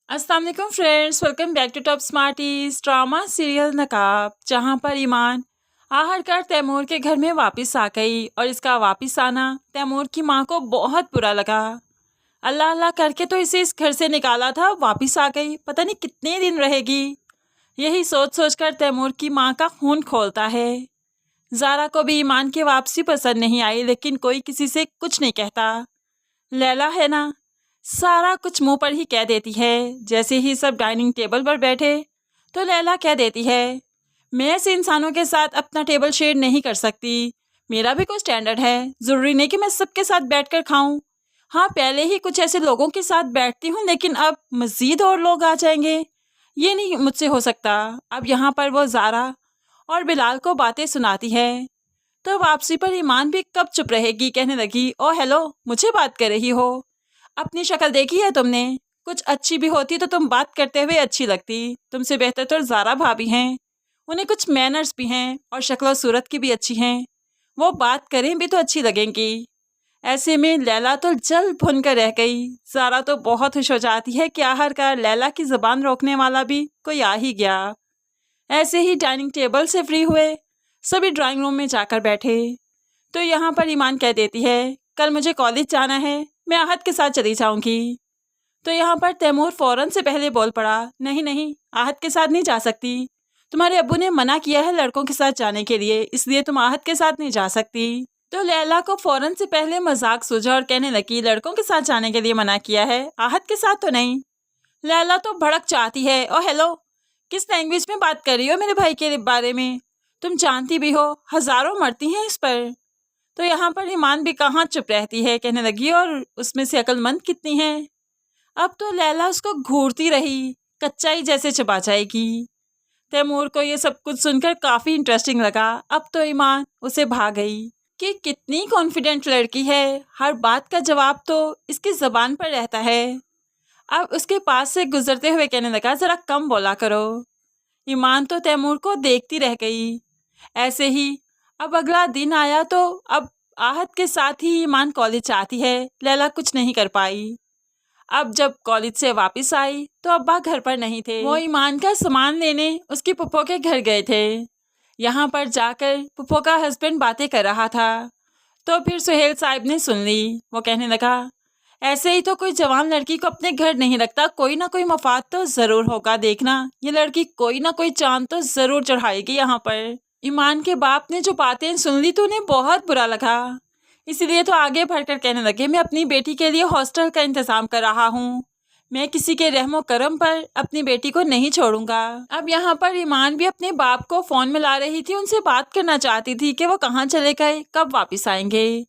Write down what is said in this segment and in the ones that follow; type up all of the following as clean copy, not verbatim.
अस्सलाम वालेकुम friends, welcome back to Top Smarties drama serial Naqab, जहां पर ईमान आखिरकार तैमूर के घर में वापस आ गई और इसका वापस आना तैमूर की मां को बहुत बुरा लगा। अल्लाह अल्लाह करके तो इसे इस घर से निकाला था, वापस आ गई, पता नहीं कितने दिन रहेगी। यही सोच सोच कर तैमूर की मां का खून खोलता है। ज़ारा को भी ईमान की वापसी पसंद नहीं आई, लेकिन कोई किसी से कुछ नहीं कहता। लैला है ना, सारा कुछ मुंह पर ही कह देती है। जैसे ही सब डाइनिंग टेबल पर बैठे तो लैला कह देती है, मैं ऐसे इंसानों के साथ अपना टेबल शेयर नहीं कर सकती, मेरा भी कोई स्टैंडर्ड है, ज़रूरी नहीं कि मैं सबके साथ बैठकर खाऊं। हाँ, पहले ही कुछ ऐसे लोगों के साथ बैठती हूँ, लेकिन अब मज़ीद और लोग आ जाएंगे, ये नहीं मुझसे हो सकता। अब यहाँ पर वो ज़ारा और बिलाल को बातें सुनाती है। तो वापसी पर ईमान भी कब चुप रहेगी, कहने लगी, ओ हेलो, मुझे बात कर रही हो? अपनी शक्ल देखी है तुमने? कुछ अच्छी भी होती तो तुम बात करते हुए अच्छी लगती। तुमसे बेहतर तो ज़ारा भाभी हैं, उन्हें कुछ मैनर्स भी हैं और शक्ल और सूरत की भी अच्छी हैं, वो बात करें भी तो अच्छी लगेंगी। ऐसे में लैला तो जल भुन कर रह गई। ज़ारा तो बहुत खुश हो जाती है कि आखिरकार लैला की ज़बान रोकने वाला भी कोई आ ही गया। ऐसे ही डाइनिंग टेबल से फ्री हुए सभी ड्राइंग रूम में जाकर बैठे तो यहाँ पर ईमान कह देती है, कल मुझे कॉलेज जाना है, मैं आहत के साथ चली जाऊंगी। तो यहाँ पर तैमूर फौरन से पहले बोल पड़ा, नहीं नहीं, आहत के साथ नहीं जा सकती, तुम्हारे अब्बू ने मना किया है लड़कों के साथ जाने के लिए, इसलिए तुम आहत के साथ नहीं जा सकती। तो लैला को फौरन से पहले मजाक सूझा और कहने लगी, लड़कों के साथ जाने के लिए मना किया है, आहत के साथ तो नहीं। लैला तो भड़क चाहती है, ओ हेलो, किस लैंग्वेज में बात कर रही हो मेरे भाई के बारे में? तुम जानती भी हो हजारों मरती हैं इस पर। तो यहाँ पर ईमान भी कहाँ चुप रहती है, कहने लगी, और उसमें से अक्लमंद कितनी है। अब तो लैला उसको घूरती रही, कच्चा ही जैसे चबा जाएगी। तैमूर को ये सब कुछ सुनकर काफ़ी इंटरेस्टिंग लगा। अब तो ईमान उसे भा गई कि कितनी कॉन्फिडेंट लड़की है, हर बात का जवाब तो इसकी ज़बान पर रहता है। अब उसके पास से गुजरते हुए कहने लगा, ज़रा कम बोला करो। ईमान तो तैमूर को देखती रह गई। ऐसे ही अब अगला दिन आया तो अब आहत के साथ ही ईमान कॉलेज आती है। लैला कुछ नहीं कर पाई। अब जब कॉलेज से वापस आई तो अब्बा घर पर नहीं थे, वो ईमान का सामान लेने उसकी पुप्पो के घर गए थे। यहाँ पर जाकर पुप्पो का हस्बैंड बातें कर रहा था तो फिर सुहेल साहब ने सुन ली। वो कहने लगा, ऐसे ही तो कोई जवान लड़की को अपने घर नहीं रखता, कोई ना कोई मफाद तो ज़रूर होगा, देखना ये लड़की कोई ना कोई चांद तो ज़रूर चढ़ाएगी यहाँ पर। ईमान के बाप ने जो बातें सुन ली तो उन्हें बहुत बुरा लगा, इसलिए तो आगे बढ़कर कहने लगे, मैं अपनी बेटी के लिए हॉस्टल का इंतज़ाम कर रहा हूँ, मैं किसी के रहमो करम पर अपनी बेटी को नहीं छोड़ूंगा। अब यहाँ पर ईमान भी अपने बाप को फ़ोन मिला रही थी, उनसे बात करना चाहती थी कि वो कहाँ चले गए, कब वापस आएंगे।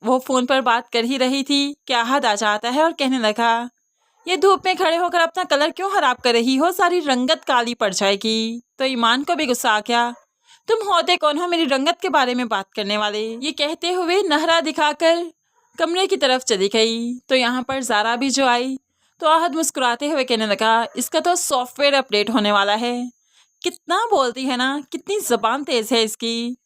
वो फ़ोन पर बात कर ही रही थी कि आहद आ जाता है और कहने लगा, ये धूप में खड़े होकर अपना कलर क्यों खराब कर रही हो, सारी रंगत काली पड़ जाएगी। तो ईमान को भी गुस्सा आ गया, तुम होते कौन हो मेरी रंगत के बारे में बात करने वाले? ये कहते हुए नहरा दिखाकर कमरे की तरफ चली गई। तो यहाँ पर ज़ारा भी जो आई तो आहद मुस्कुराते हुए कहने लगा, इसका तो सॉफ्टवेयर अपडेट होने वाला है, कितना बोलती है ना, कितनी ज़बान तेज़ है इसकी।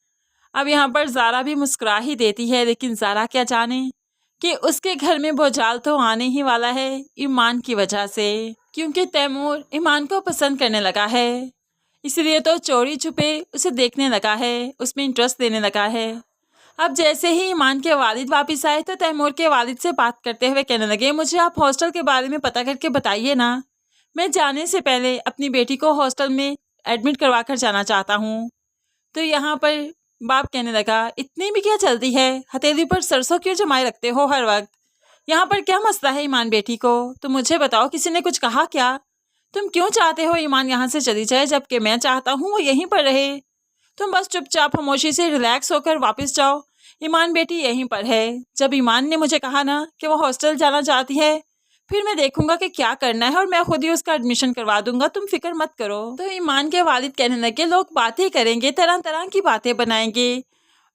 अब यहाँ पर ज़ारा भी मुस्कुरा ही देती है, लेकिन ज़ारा क्या जाने कि उसके घर में भूचाल तो आने ही वाला है ईमान की वजह से, क्योंकि तैमूर ईमान को पसंद करने लगा है, इसलिए तो चोरी छुपे उसे देखने लगा है, उसमें इंटरेस्ट लेने लगा है। अब जैसे ही ईमान के वालिद वापस आए तो तैमूर के वालिद से बात करते हुए कहने लगे, मुझे आप हॉस्टल के बारे में पता करके बताइए ना, मैं जाने से पहले अपनी बेटी को हॉस्टल में एडमिट करवा कर जाना चाहता हूँ। तो यहाँ पर बाप कहने लगा, इतनी भी क्या चलती है, हथेली पर सरसों क्यों जमाए रखते हो हर वक्त, यहाँ पर क्या मसला है ईमान बेटी को, तो मुझे बताओ, किसी ने कुछ कहा क्या? तुम क्यों चाहते हो ईमान यहाँ से चली जाए, जबकि मैं चाहता हूँ वो यहीं पर रहे? तुम बस चुपचाप खामोशी से रिलैक्स होकर वापस जाओ, ईमान बेटी यहीं पर है। जब ईमान ने मुझे कहा ना कि वो हॉस्टल जाना चाहती है, फिर मैं देखूंगा कि क्या करना है और मैं खुद ही उसका एडमिशन करवा दूंगा, तुम फिक्र मत करो। तो ईमान के वालिद कहने लगे, लोग बातें करेंगे, तरह तरह की बातें बनाएंगे,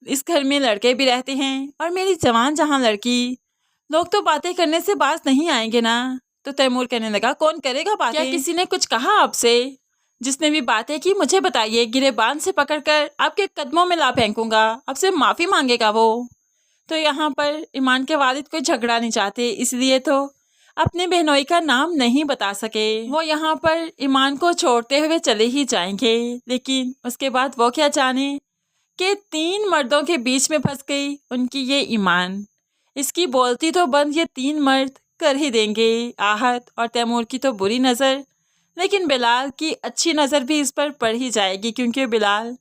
इस घर में लड़के भी रहते हैं और मेरी जवान जहाँ लड़की, लोग तो बातें करने से बाज नहीं आएंगे ना। तो तैमूर कहने लगा, कौन करेगा बातें? क्या किसी ने कुछ कहा आपसे? जिसने भी बातें की मुझे बताइए, गिरेबान से पकड़कर आपके कदमों में ला फेंकूंगा, आपसे माफ़ी मांगेगा वो। तो यहाँ पर ईमान के वालिद कोई झगड़ा नहीं चाहते, इसलिए तो अपनी बहनोई का नाम नहीं बता सके। वो यहाँ पर ईमान को छोड़ते हुए चले ही जाएंगे, लेकिन उसके बाद वो क्या जाने कि 3 मर्दों के बीच में फंस गई उनकी ये ईमान। इसकी बोलती तो बंद ये 3 मर्द कर ही देंगे। आहत और तैमूर की तो बुरी नज़र, लेकिन बिलाल की अच्छी नज़र भी इस पर पड़ ही जाएगी, क्योंकि बिलाल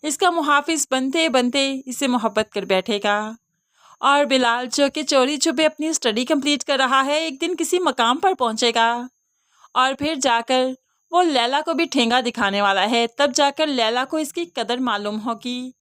इसका मुहाफिज बनते बनते इसे मोहब्बत कर बैठेगा। और बिलाल जो कि चोरी छुपे अपनी स्टडी कंप्लीट कर रहा है, एक दिन किसी मकाम पर पहुंचेगा और फिर जाकर वो लैला को भी ठेंगा दिखाने वाला है। तब जाकर लैला को इसकी कदर मालूम होगी